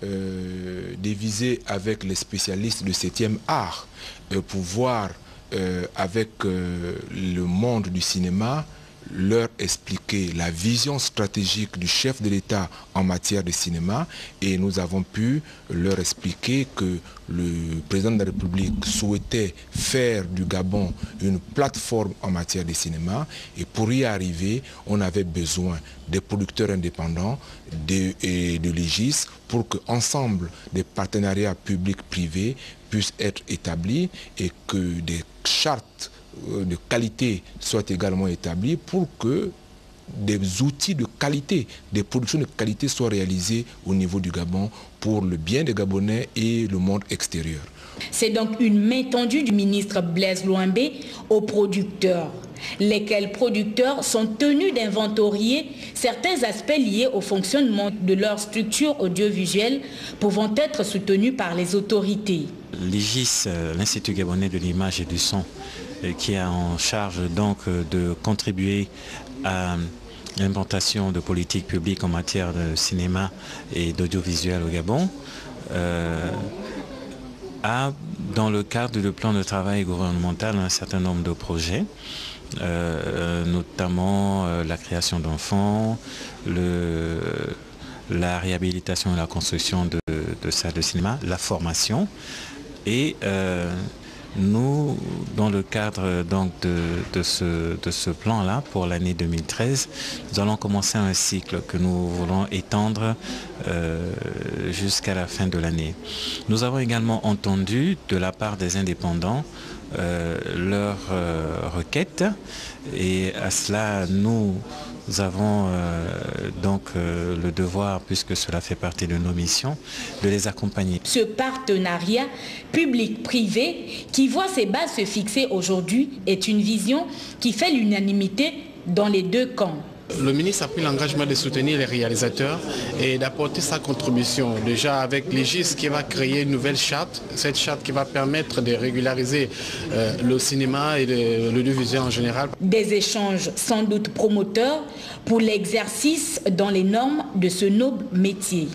diviser avec les spécialistes de 7e art pour voir avec le monde du cinéma, leur expliquer la vision stratégique du chef de l'État en matière de cinéma, et nous avons pu leur expliquer que le président de la République souhaitait faire du Gabon une plateforme en matière de cinéma, et pour y arriver, on avait besoin des producteurs indépendants et de l'EGIS pour que ensemble des partenariats publics-privés puissent être établis et que des chartes de qualité soient également établies pour que des outils de qualité, des productions de qualité soient réalisées au niveau du Gabon pour le bien des Gabonais et le monde extérieur. C'est donc une main tendue du ministre Blaise Louambé aux producteurs, lesquels producteurs sont tenus d'inventorier certains aspects liés au fonctionnement de leur structure audiovisuelle pouvant être soutenus par les autorités. L'IGIS, l'Institut Gabonais de l'Image et du Son, qui est en charge donc de contribuer à l'implantation de politiques publiques en matière de cinéma et d'audiovisuel au Gabon, a, dans le cadre du plan de travail gouvernemental, un certain nombre de projets, notamment la création d'enfants, la réhabilitation et la construction de salles de cinéma, la formation, et nous, dans le cadre donc de ce plan-là, pour l'année 2013, nous allons commencer un cycle que nous voulons étendre jusqu'à la fin de l'année. Nous avons également entendu de la part des indépendants leurs requêtes, et à cela nous avons donc le devoir, puisque cela fait partie de nos missions, de les accompagner. Ce partenariat public-privé qui voit ses bases se fixer aujourd'hui est une vision qui fait l'unanimité dans les deux camps. Le ministre a pris l'engagement de soutenir les réalisateurs et d'apporter sa contribution, déjà avec l'IGIS qui va créer une nouvelle charte, cette charte qui va permettre de régulariser le cinéma et l'audiovisuel en général. Des échanges sans doute promoteurs pour l'exercice dans les normes de ce noble métier.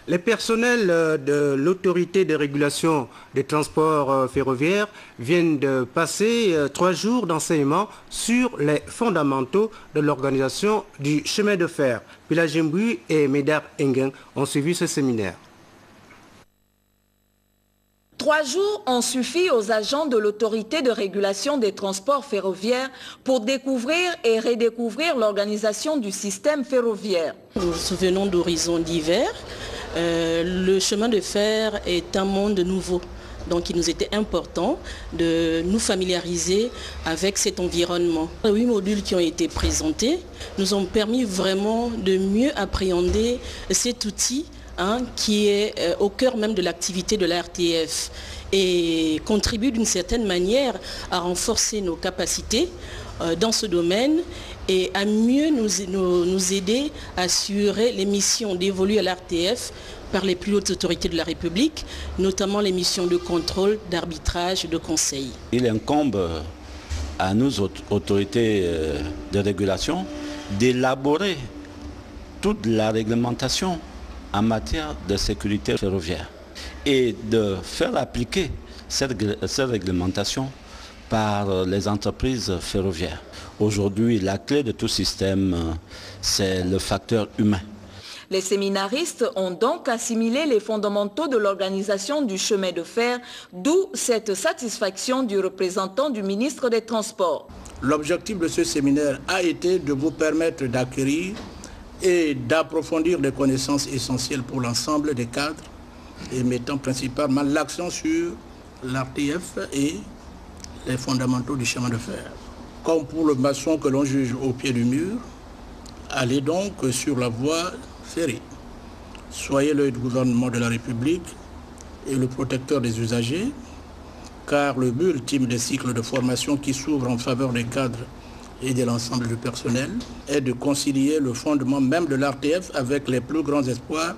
Les personnels de l'autorité de régulation des transports ferroviaires viennent de passer 3 jours d'enseignement sur les fondamentaux de l'organisation du chemin de fer. Pila Jimbui et Médard Engen ont suivi ce séminaire. 3 jours ont suffi aux agents de l'autorité de régulation des transports ferroviaires pour découvrir et redécouvrir l'organisation du système ferroviaire. Nous venons d'horizons divers. Le chemin de fer est un monde nouveau. Donc il nous était important de nous familiariser avec cet environnement. Les 8 modules qui ont été présentés nous ont permis vraiment de mieux appréhender cet outil qui est au cœur même de l'activité de la RTF et contribue d'une certaine manière à renforcer nos capacités dans ce domaine et à mieux nous aider à assurer les missions dévolues à l'RTF par les plus hautes autorités de la République, notamment les missions de contrôle, d'arbitrage et de conseil. Il incombe à nous, autorités de régulation, d'élaborer toute la réglementation en matière de sécurité ferroviaire et de faire appliquer cette réglementation par les entreprises ferroviaires. Aujourd'hui, la clé de tout système, c'est le facteur humain. Les séminaristes ont donc assimilé les fondamentaux de l'organisation du chemin de fer, d'où cette satisfaction du représentant du ministre des Transports. L'objectif de ce séminaire a été de vous permettre d'acquérir et d'approfondir des connaissances essentielles pour l'ensemble des cadres et mettant principalement l'accent sur l'RTF et les fondamentaux du chemin de fer. Comme pour le maçon que l'on juge au pied du mur, allez donc sur la voie ferrée. Soyez l'œil du gouvernement de la République et le protecteur des usagers, car le but ultime des cycles de formation qui s'ouvrent en faveur des cadres et de l'ensemble du personnel est de concilier le fondement même de l'RTF avec les plus grands espoirs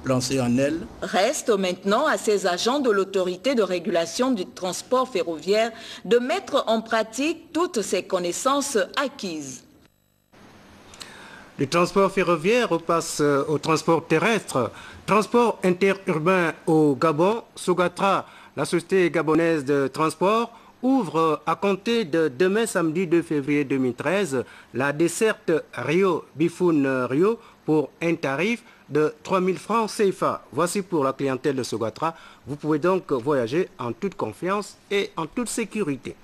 lancés en elle. Reste maintenant à ces agents de l'autorité de régulation du transport ferroviaire de mettre en pratique toutes ces connaissances acquises. Du transport ferroviaire, on passe au transport terrestre. Transport interurbain au Gabon, Sogatra, la société gabonaise de transport, ouvre à compter de demain samedi 2 février 2013 la desserte Rio-Bifoun-Rio pour un tarif de 3 000 francs CFA. Voici pour la clientèle de Sogatra. Vous pouvez donc voyager en toute confiance et en toute sécurité.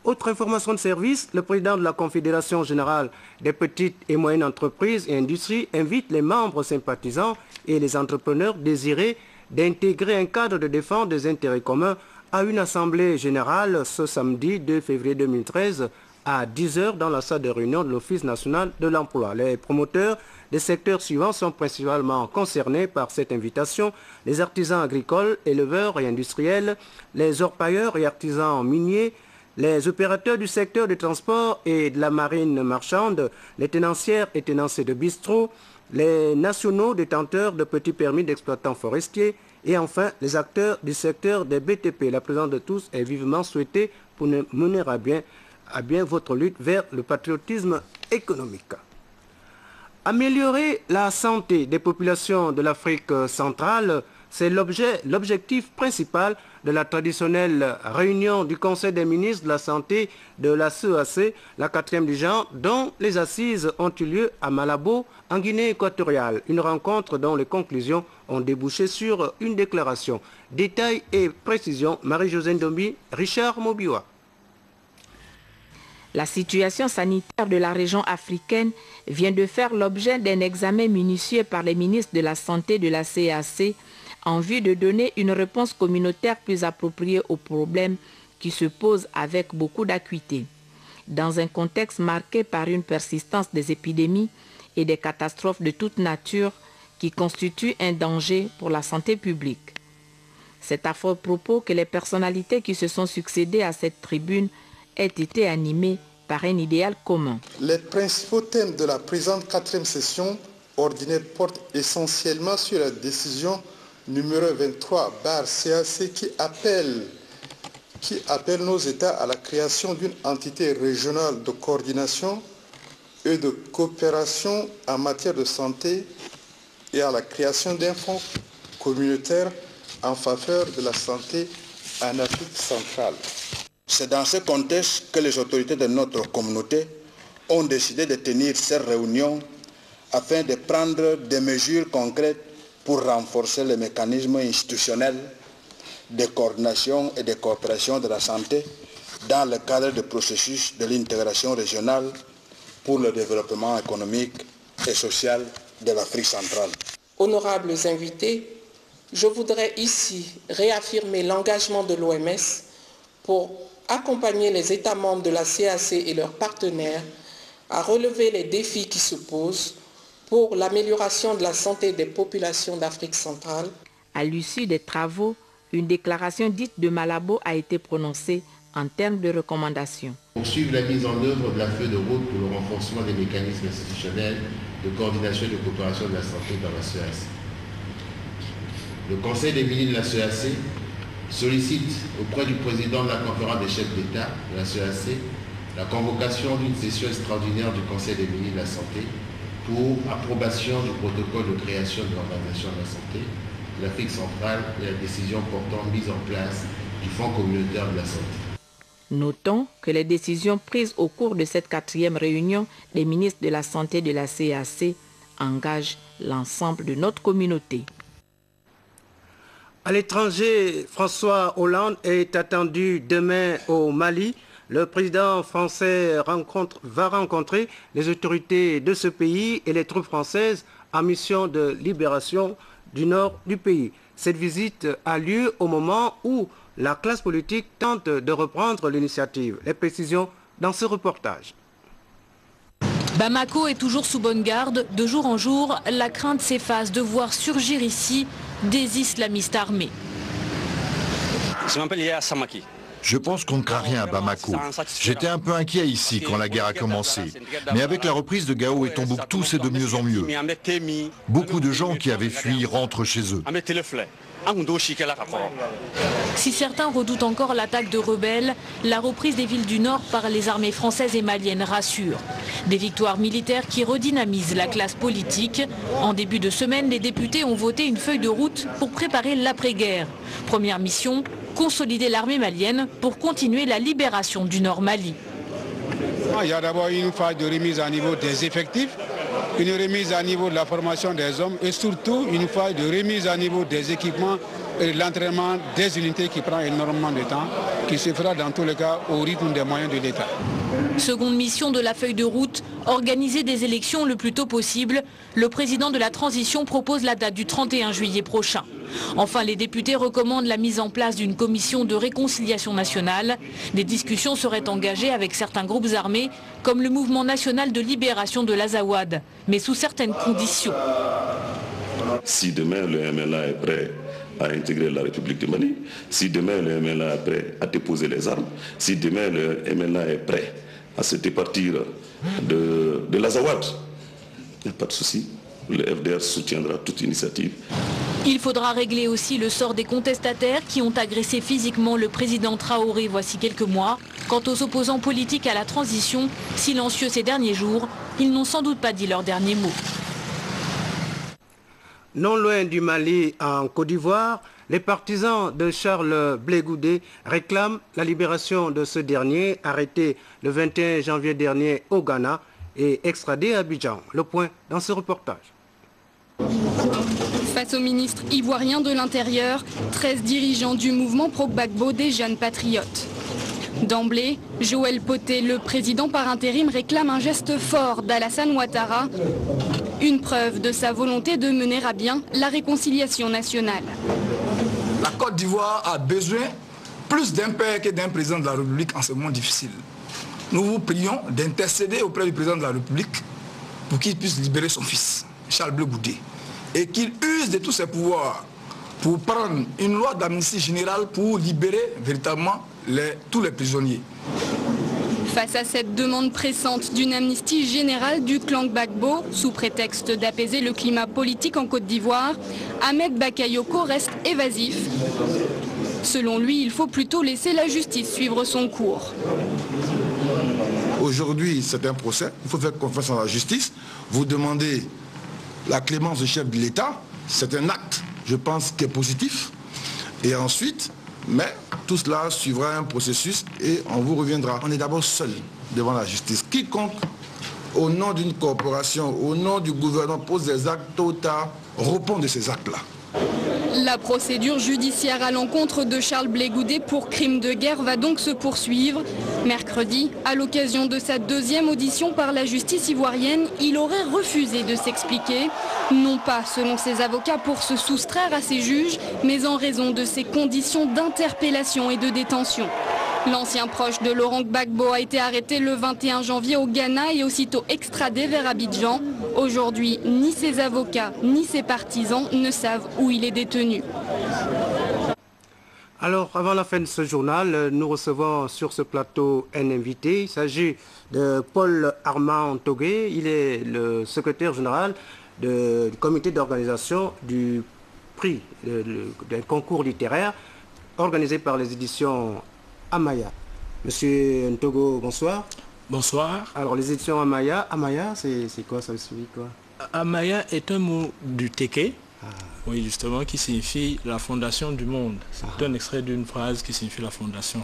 Autre information de service, le président de la Confédération générale des petites et moyennes entreprises et industries invite les membres sympathisants et les entrepreneurs désirés d'intégrer un cadre de défense des intérêts communs à une assemblée générale ce samedi 2 février 2013 à 10 h dans la salle de réunion de l'Office national de l'emploi. Les promoteurs des secteurs suivants sont principalement concernés par cette invitation: les artisans agricoles, éleveurs et industriels, les orpailleurs et artisans miniers, les opérateurs du secteur du transport et de la marine marchande, les tenancières et tenanciers de bistrot, les nationaux détenteurs de petits permis d'exploitants forestiers et enfin les acteurs du secteur des BTP. La présence de tous est vivement souhaitée pour mener à bien votre lutte vers le patriotisme économique. Améliorer la santé des populations de l'Afrique centrale, c'est l'objectif principal de la traditionnelle réunion du Conseil des ministres de la Santé de la CEAC, la 4e du genre, dont les assises ont eu lieu à Malabo, en Guinée équatoriale. Une rencontre dont les conclusions ont débouché sur une déclaration. Détails et précisions, Marie-Josée Ndombi, Richard Mobiwa. La situation sanitaire de la région africaine vient de faire l'objet d'un examen minutieux par les ministres de la Santé de la CEAC en vue de donner une réponse communautaire plus appropriée aux problèmes qui se posent avec beaucoup d'acuité. Dans un contexte marqué par une persistance des épidémies et des catastrophes de toute nature qui constituent un danger pour la santé publique. C'est à ce propos que les personnalités qui se sont succédées à cette tribune aient été animées par un idéal commun. Les principaux thèmes de la présente 4e session ordinaire portent essentiellement sur la décision numéro 23/CAC qui appelle nos États à la création d'une entité régionale de coordination et de coopération en matière de santé et à la création d'un fonds communautaire en faveur de la santé en Afrique centrale. C'est dans ce contexte que les autorités de notre communauté ont décidé de tenir ces réunions afin de prendre des mesures concrètes pour renforcer les mécanismes institutionnels de coordination et de coopération de la santé dans le cadre du processus de l'intégration régionale pour le développement économique et social de l'Afrique centrale. Honorables invités, je voudrais ici réaffirmer l'engagement de l'OMS pour accompagner les États membres de la CAC et leurs partenaires à relever les défis qui se posent pour l'amélioration de la santé des populations d'Afrique centrale. À l'issue des travaux, une déclaration dite de Malabo a été prononcée en termes de recommandations. Poursuivre la mise en œuvre de la feuille de route pour le renforcement des mécanismes institutionnels de coordination et de coopération de la santé dans la CEAC. Le Conseil des ministres de la CEAC sollicite auprès du président de la conférence des chefs d'État de la CEAC la convocation d'une session extraordinaire du Conseil des ministres de la Santé pour approbation du protocole de création de l'Organisation de la Santé de l'Afrique centrale et la décision portant mise en place du Fonds communautaire de la santé. Notons que les décisions prises au cours de cette 4e réunion des ministres de la Santé de la CAC engagent l'ensemble de notre communauté. À l'étranger, François Hollande est attendu demain au Mali. Le président français va rencontrer les autorités de ce pays et les troupes françaises en mission de libération du nord du pays. Cette visite a lieu au moment où la classe politique tente de reprendre l'initiative. Les précisions dans ce reportage. Bamako est toujours sous bonne garde. De jour en jour, la crainte s'efface de voir surgir ici des islamistes armés. Je m'appelle Yaya Samaki. Je pense qu'on ne craint rien à Bamako. J'étais un peu inquiet ici quand la guerre a commencé. Mais avec la reprise de Gao et Tombouctou, c'est de mieux en mieux. Beaucoup de gens qui avaient fui rentrent chez eux. Si certains redoutent encore l'attaque de rebelles, la reprise des villes du Nord par les armées françaises et maliennes rassure. Des victoires militaires qui redynamisent la classe politique. En début de semaine, les députés ont voté une feuille de route pour préparer l'après-guerre. Première mission, consolider l'armée malienne pour continuer la libération du Nord Mali. Il y a d'abord une phase de remise à niveau des effectifs, une remise à niveau de la formation des hommes et surtout une phase de remise à niveau des équipements et de l'entraînement des unités qui prend énormément de temps, qui se fera dans tous les cas au rythme des moyens de l'État. Seconde mission de la feuille de route, organiser des élections le plus tôt possible. Le président de la transition propose la date du 31 juillet prochain. Enfin, les députés recommandent la mise en place d'une commission de réconciliation nationale. Des discussions seraient engagées avec certains groupes armés, comme le mouvement national de libération de l'Azawad, mais sous certaines conditions. Si demain le MLA est prêt à intégrer la République du Mali, si demain le MLA est prêt à déposer les armes, si demain le MLA est prêt à se départir de l'Azawad, il n'y a pas de souci. Le FDR soutiendra toute initiative. Il faudra régler aussi le sort des contestataires qui ont agressé physiquement le président Traoré voici quelques mois. Quant aux opposants politiques à la transition, silencieux ces derniers jours, ils n'ont sans doute pas dit leur dernier mot. Non loin du Mali, en Côte d'Ivoire, les partisans de Charles Blé Goudé réclament la libération de ce dernier, arrêté le 21 janvier dernier au Ghana et extradé à Abidjan. Le point dans ce reportage. Face au ministre ivoirien de l'Intérieur, 13 dirigeants du mouvement pro-Gbagbo des jeunes patriotes. D'emblée, Joël Poté, le président par intérim, réclame un geste fort d'Alassane Ouattara, une preuve de sa volonté de mener à bien la réconciliation nationale. La Côte d'Ivoire a besoin plus d'un père que d'un président de la République en ce moment difficile. Nous vous prions d'intercéder auprès du président de la République pour qu'il puisse libérer son fils, Charles Blé Goudé, et qu'il use de tous ses pouvoirs pour prendre une loi d'amnistie générale pour libérer véritablement tous les prisonniers. Face à cette demande pressante d'une amnistie générale du clan Gbagbo, sous prétexte d'apaiser le climat politique en Côte d'Ivoire, Ahmed Bakayoko reste évasif. Selon lui, il faut plutôt laisser la justice suivre son cours. Aujourd'hui, c'est un procès, il faut faire confiance à la justice. Vous demandez la clémence du chef de l'État, c'est un acte, je pense, qui est positif. Et ensuite, mais tout cela suivra un processus et on vous reviendra. On est d'abord seul devant la justice. Quiconque, au nom d'une corporation, au nom du gouvernement, pose des actes tôt ou tard, répond de ces actes-là. La procédure judiciaire à l'encontre de Charles Blé Goudé pour crime de guerre va donc se poursuivre. Mercredi, à l'occasion de sa deuxième audition par la justice ivoirienne, il aurait refusé de s'expliquer, non pas selon ses avocats pour se soustraire à ses juges, mais en raison de ses conditions d'interpellation et de détention. L'ancien proche de Laurent Gbagbo a été arrêté le 21 janvier au Ghana et aussitôt extradé vers Abidjan. Aujourd'hui, ni ses avocats ni ses partisans ne savent où il est détenu. Alors, avant la fin de ce journal, nous recevons sur ce plateau un invité. Il s'agit de Paul Armand Togué. Il est le secrétaire général du comité d'organisation du prix d'un concours littéraire organisé par les éditions Amaya. Monsieur Ntogo, bonsoir. Bonsoir. Alors, les éditions Amaya, c'est quoi, ça signifie quoi? Amaya est un mot du Téké, oui, justement, qui signifie la fondation du monde. C'est un extrait d'une phrase qui signifie la fondation.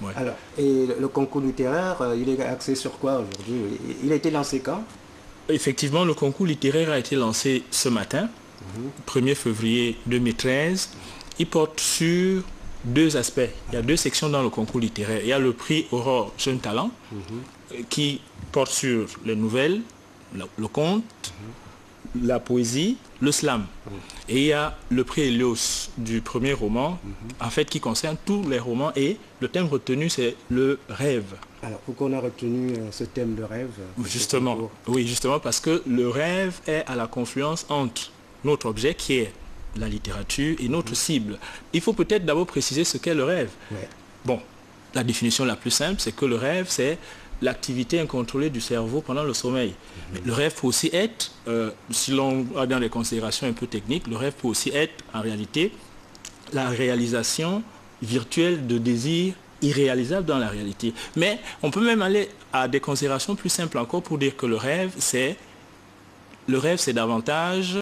Ouais. Alors, et le concours littéraire, il est axé sur quoi aujourd'hui? Il a été lancé quand? Effectivement, le concours littéraire a été lancé ce matin, 1er février 2013. Il porte sur deux aspects. Il y a deux sections dans le concours littéraire. Il y a le prix Aurore Jeune Talent, qui porte sur les nouvelles, le conte, la poésie, le slam. Et il y a le prix Helios du premier roman, en fait, qui concerne tous les romans. Et le thème retenu, c'est le rêve. Alors, pourquoi on a retenu ce thème de rêve? Justement, oui, justement parce que le rêve est à la confluence entre notre objet, qui est la littérature, et notre cible. Il faut peut-être d'abord préciser ce qu'est le rêve. Bon, la définition la plus simple, c'est que le rêve, c'est l'activité incontrôlée du cerveau pendant le sommeil. Mais le rêve peut aussi être, si l'on va dans les considérations un peu techniques, le rêve peut aussi être en réalité la réalisation virtuelle de désirs irréalisables dans la réalité. Mais on peut même aller à des considérations plus simples encore pour dire que le rêve, c'est davantage